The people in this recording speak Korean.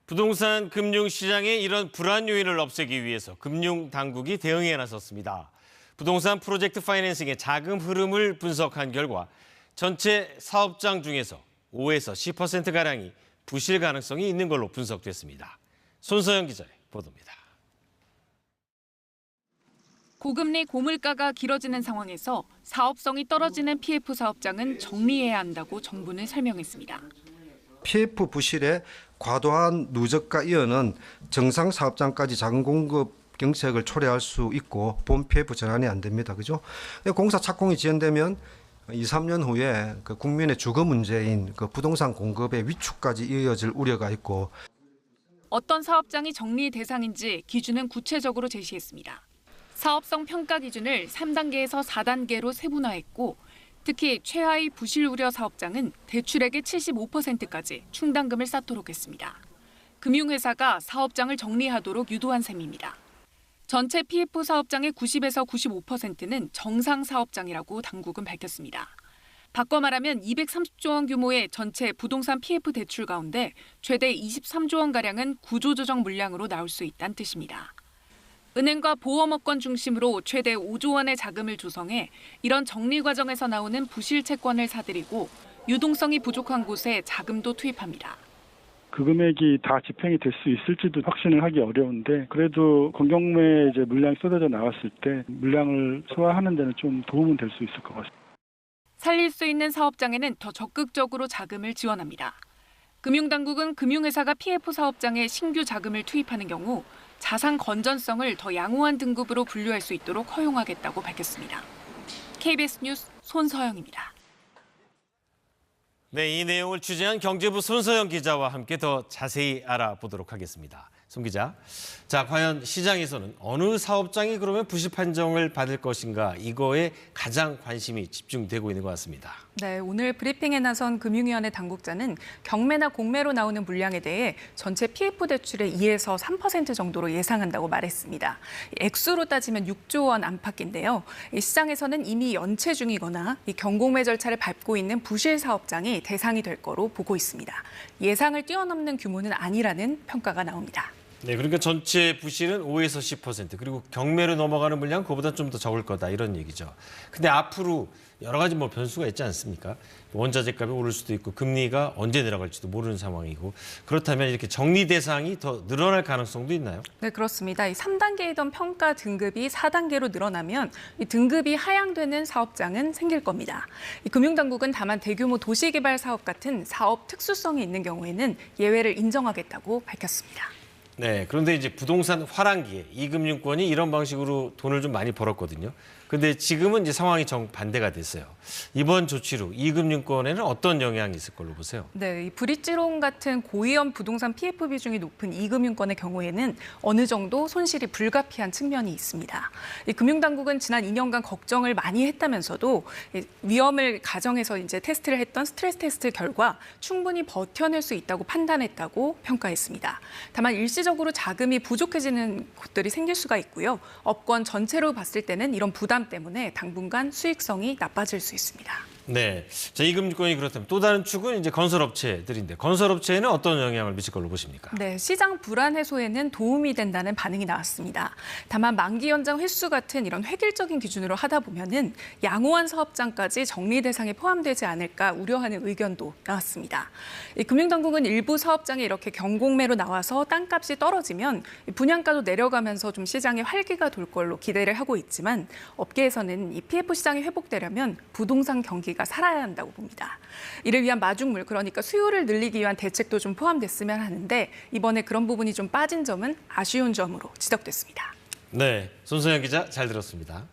부동산 금융시장의 이런 불안 요인을 없애기 위해서 금융당국이 대응에 나섰습니다. 부동산 프로젝트 파이낸싱의 자금 흐름을 분석한 결과 전체 사업장 중에서 5에서 10%가량이 부실 가능성이 있는 걸로 분석됐습니다. 손서영 기자의 보도입니다. 고금리 고물가가 길어지는 상황에서 사업성이 떨어지는 PF 사업장은 정리해야 한다고 정부는 설명했습니다. PF 부실에 과도한 누적과 이어는 정상 사업장까지 자금 공급 경색을 초래할 수 있고 본 PF 전환이 안 됩니다. 그죠? 공사 착공이 지연되면 2, 3년 후에 그 국민의 주거 문제인 그 부동산 공급의 위축까지 이어질 우려가 있고 어떤 사업장이 정리 대상인지 기준은 구체적으로 제시했습니다. 사업성 평가 기준을 3단계에서 4단계로 세분화했고 특히 최하위 부실 우려 사업장은 대출액의 75%까지 충당금을 쌓도록 했습니다. 금융회사가 사업장을 정리하도록 유도한 셈입니다. 전체 PF 사업장의 90에서 95%는 정상 사업장이라고 당국은 밝혔습니다. 바꿔 말하면 230조 원 규모의 전체 부동산 PF 대출 가운데 최대 23조 원가량은 구조조정 물량으로 나올 수 있다는 뜻입니다. 은행과 보험업권 중심으로 최대 5조 원의 자금을 조성해 이런 정리 과정에서 나오는 부실 채권을 사들이고 유동성이 부족한 곳에 자금도 투입합니다. 그 금액이 다 집행이 될 수 있을지도 확신을 하기 어려운데 그래도 공경매에 이제 물량이 쏟아져 나왔을 때 물량을 소화하는 데는 좀 도움은 될 수 있을 것 같습니다. 살릴 수 있는 사업장에는 더 적극적으로 자금을 지원합니다. 금융당국은 금융회사가 PF 사업장에 신규 자금을 투입하는 경우 자산 건전성을 더 양호한 등급으로 분류할 수 있도록 허용하겠다고 밝혔습니다. KBS 뉴스 손서영입니다. 네, 이 내용을 취재한 경제부 손서영 기자와 함께 더 자세히 알아보도록 하겠습니다. 손 기자, 자 과연 시장에서는 어느 사업장이 그러면 부실 판정을 받을 것인가 이거에 가장 관심이 집중되고 있는 것 같습니다. 네, 오늘 브리핑에 나선 금융위원회 당국자는 경매나 공매로 나오는 물량에 대해 전체 PF 대출의 2에서 3% 정도로 예상한다고 말했습니다. 액수로 따지면 6조 원 안팎인데요. 시장에서는 이미 연체 중이거나 이 경공매 절차를 밟고 있는 부실 사업장이 대상이 될 거로 보고 있습니다. 예상을 뛰어넘는 규모는 아니라는 평가가 나옵니다. 네, 그러니까 전체 부실은 5에서 10% 그리고 경매로 넘어가는 물량 그보다 좀 더 적을 거다 이런 얘기죠. 근데 앞으로 여러 가지 변수가 있지 않습니까? 원자재 값이 오를 수도 있고 금리가 언제 내려갈지도 모르는 상황이고 그렇다면 이렇게 정리 대상이 더 늘어날 가능성도 있나요? 네, 그렇습니다. 이 3단계이던 평가 등급이 4단계로 늘어나면 이 등급이 하향되는 사업장은 생길 겁니다. 이 금융당국은 다만 대규모 도시개발 사업 같은 사업 특수성이 있는 경우에는 예외를 인정하겠다고 밝혔습니다. 네, 그런데 이제 부동산 화랑기에 이금융권이 이런 방식으로 돈을 좀 많이 벌었거든요. 근데 지금은 이제 상황이 정반대가 됐어요. 이번 조치로 이금융권에는 어떤 영향이 있을 걸로 보세요? 네, 이 브릿지론 같은 고위험 부동산 PF 비중이 높은 이금융권의 경우에는 어느 정도 손실이 불가피한 측면이 있습니다. 이 금융당국은 지난 2년간 걱정을 많이 했다면서도 위험을 가정해서 이제 테스트를 했던 스트레스 테스트 결과 충분히 버텨낼 수 있다고 판단했다고 평가했습니다. 다만 일시적으로 자금이 부족해지는 곳들이 생길 수가 있고요. 업권 전체로 봤을 때는 이런 부담 때문에 당분간 수익성이 나빠질 수 있습니다. 네, 자, 이금융권이 그렇다면 또 다른 축은 이제 건설업체들인데 건설업체에는 어떤 영향을 미칠 걸로 보십니까? 네, 시장 불안 해소에는 도움이 된다는 반응이 나왔습니다. 다만 만기 연장 횟수 같은 이런 획일적인 기준으로 하다 보면은 양호한 사업장까지 정리 대상에 포함되지 않을까 우려하는 의견도 나왔습니다. 이 금융당국은 일부 사업장이 이렇게 경공매로 나와서 땅값이 떨어지면 분양가도 내려가면서 좀 시장에 활기가 돌 걸로 기대를 하고 있지만 업계에서는 이 PF 시장이 회복되려면 부동산 경기가 살아야 한다고 봅니다. 이를 위한 마중물, 그러니까 수요를 늘리기 위한 대책도 좀 포함됐으면 하는데 이번에 그런 부분이 좀 빠진 점은 아쉬운 점으로 지적됐습니다. 네, 손서영 기자 잘 들었습니다.